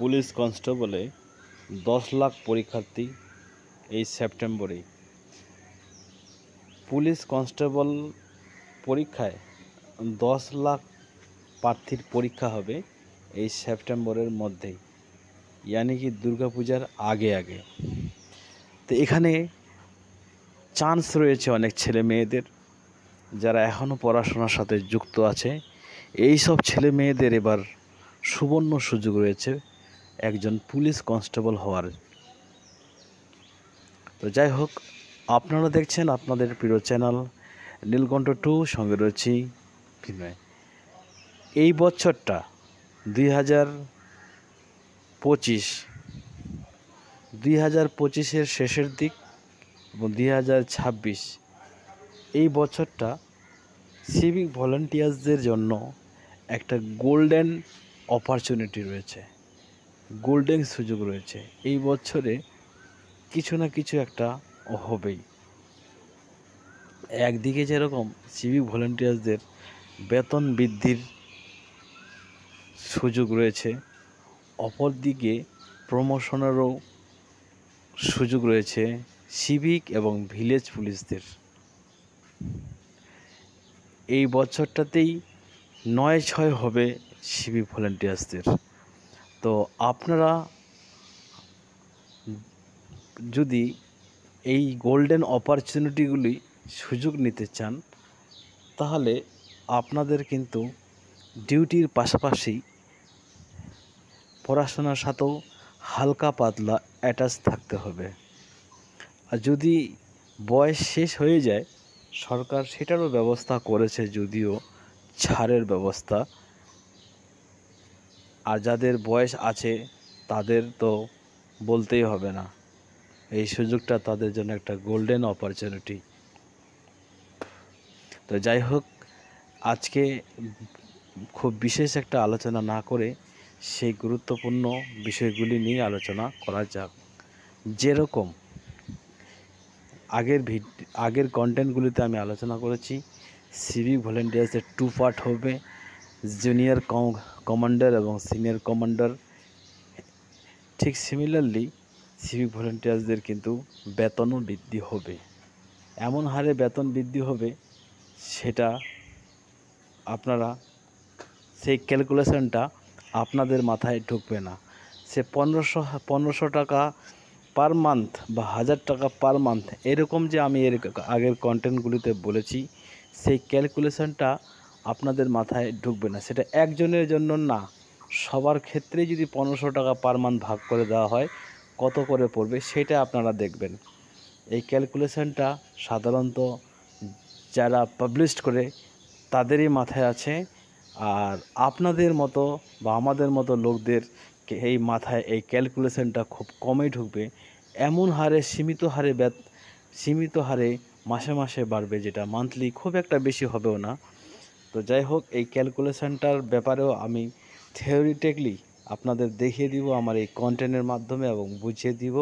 Police কনস্টেবলে 10 lakh পরীক্ষার্থী এই সেপ্টেম্বরে। পুলিশ কনস্টেবল পরীক্ষায় 10 লাখ প্রার্থীর পরীক্ষা হবে এই সেপ্টেম্বরের মধ্যেই, ইয়ানি কি দুর্গাপূজার আগে। তো এখানে চান্স রয়েছে অনেক ছেলে মেয়েদের যারা এখনও পড়াশোনার সাথে যুক্ত আছে। এই সব ছেলে মেয়েদের এবার সুবর্ণ সুযোগ রয়েছে একজন পুলিশ কনস্টেবল হওয়ার। তো যাই হোক, আপনারা দেখছেন আপনাদের প্রিয় চ্যানেল নীলকণ্ঠ 2, সঙ্গে রয়েছি বিনয়। এই বছরটা 2025-এর শেষের দিক এবং 2026 এই বছরটা সিভিক ভলেন্টিয়ার্সদের জন্য একটা গোল্ডেন অপরচুনিটি রয়েছে, গোল্ডেন সুযোগ রয়েছে। এই বছরে কিছু না কিছু একটা হবেই। একদিকে যেরকম সিভিক ভলেন্টিয়ার্সদের বেতন বৃদ্ধির সুযোগ রয়েছে, অপরদিকে প্রমোশনেরও সুযোগ রয়েছে সিভিক এবং ভিলেজ পুলিশদের। এই বছরটাতেই 9-6 হবে সিভিক ভলেন্টিয়ার্সদের। তো আপনারা যদি এই গোল্ডেন অপরচুনিটিগুলি সুযোগ নিতে চান, তাহলে আপনাদের কিন্তু ডিউটির পাশাপাশি পড়াশোনার সাথেও হালকা পাতলা অ্যাটাচ থাকতে হবে। আর যদি বয়স শেষ হয়ে যায়, সরকার সেটারও ব্যবস্থা করেছে, যদিও ছাড়ের ব্যবস্থা। আর যাদের বয়স আছে তাদের তো বলতেই হবে না, এই সুযোগটা তাদের জন্য একটা গোল্ডেন অপরচুনিটি। তো যাই হোক, আজকে খুব বিশেষ একটা আলোচনা না করে সেই গুরুত্বপূর্ণ বিষয়গুলি নিয়ে আলোচনা করা যাক। যেরকম আগের কন্টেন্টগুলিতে আমি আলোচনা করেছি, সিভিক ভলেন্টিয়ার্সের 2 পার্ট হবে, জুনিয়র কমান্ডার এবং সিনিয়র কমান্ডার। ঠিক সিমিলারলি সিভিক ভলেন্টিয়ার্সদের কিন্তু বেতনও বৃদ্ধি হবে, এমন হারে বেতন বৃদ্ধি হবে সেটা আপনারা সেই ক্যালকুলেশনটা আপনাদের মাথায় ঢুকবে না। সে 1500 টাকা পার মান্থ বা 1000 টাকা পার মান্থ, এরকম যে আমি এর আগের কন্টেন্টগুলিতে বলেছি, সেই ক্যালকুলেশনটা আপনাদের মাথায় ঢুকবে না। সেটা একজনের জন্য না, সবার ক্ষেত্রেই যদি 1500 টাকা পার মান্থ ভাগ করে দেওয়া হয় কত করে পড়বে সেটা আপনারা দেখবেন। এই ক্যালকুলেশনটা সাধারণত যারা পাবলিশ করে তাদেরই মাথায় আছে, আর আপনাদের মতো বা আমাদের মতো লোকদের এই মাথায় এই ক্যালকুলেশনটা খুব কমই ঢুকবে। এমন হারে সীমিত হারে মাসে মাসে বাড়বে, যেটা মান্থলি খুব একটা বেশি হবেও না। তো যাই হোক, এই ক্যালকুলেশনটার ব্যাপারেও আমি থিওরিটিক্যালি আপনাদের দেখিয়ে দিব আমার এই কন্টেন্টের মাধ্যমে এবং বুঝিয়ে দিব।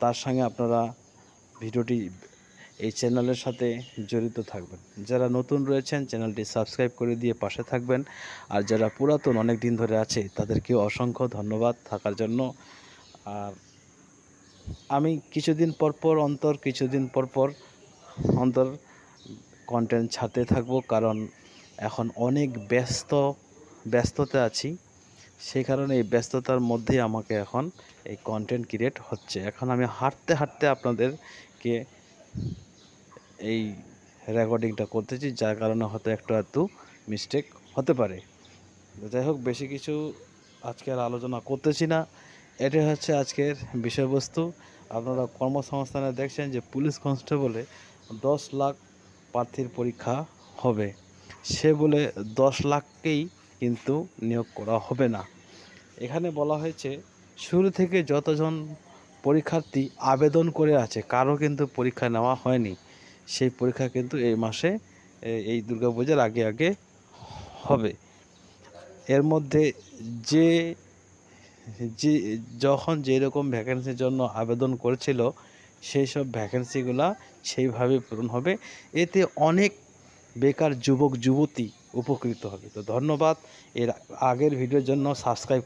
তার সঙ্গে আপনারা ভিডিওটি এই চ্যানেলের সাথে জড়িত থাকবেন। যারা নতুন রয়েছেন চ্যানেলটি সাবস্ক্রাইব করে দিয়ে পাশে থাকবেন, আর যারা পুরাতন অনেক দিন ধরে আছে তাদেরকে অসংখ্য ধন্যবাদ থাকার জন্য। আর আমি কিছুদিন পর অন্তর কন্টেন্ট ছাড়তে থাকবো, কারণ এখন অনেক ব্যস্ততা আছি। সেই কারণে এই ব্যস্ততার মধ্যেই আমাকে এখন এই কন্টেন্ট ক্রিয়েট হচ্ছে। এখন আমি হাঁটতে আপনাদেরকে এই রেকর্ডিংটা করতেছি, যার কারণে হয়তো একটু মিস্টেক হতে পারে। যাই হোক, বেশি কিছু আজকে আর আলোচনা করতেছি না, এটাই হচ্ছে আজকের বিষয়বস্তু। আপনারা কর্মসংস্থানে দেখছেন যে পুলিশ কনস্টেবলে 10 লাখ প্রার্থীর পরীক্ষা হবে, সে বলে 10 লাখকেই কিন্তু নিয়োগ করা হবে না। এখানে বলা হয়েছে শুরু থেকে যতজন পরীক্ষার্থী আবেদন করে আছে কারো কিন্তু পরীক্ষা নেওয়া হয়নি। সেই পরীক্ষা কিন্তু এই মাসে, এই দুর্গাপূজার আগে হবে। এর মধ্যে যখন যেরকম ভ্যাকেন্সির জন্য আবেদন করেছিল সেই সব ভ্যাকেন্সিগুলা সেইভাবে পূরণ হবে। এতে অনেক বেকার যুবক যুবতী উপকৃত হবে। তো ধন্যবাদ। এর আগের ভিডিওর জন্য সাবস্ক্রাইব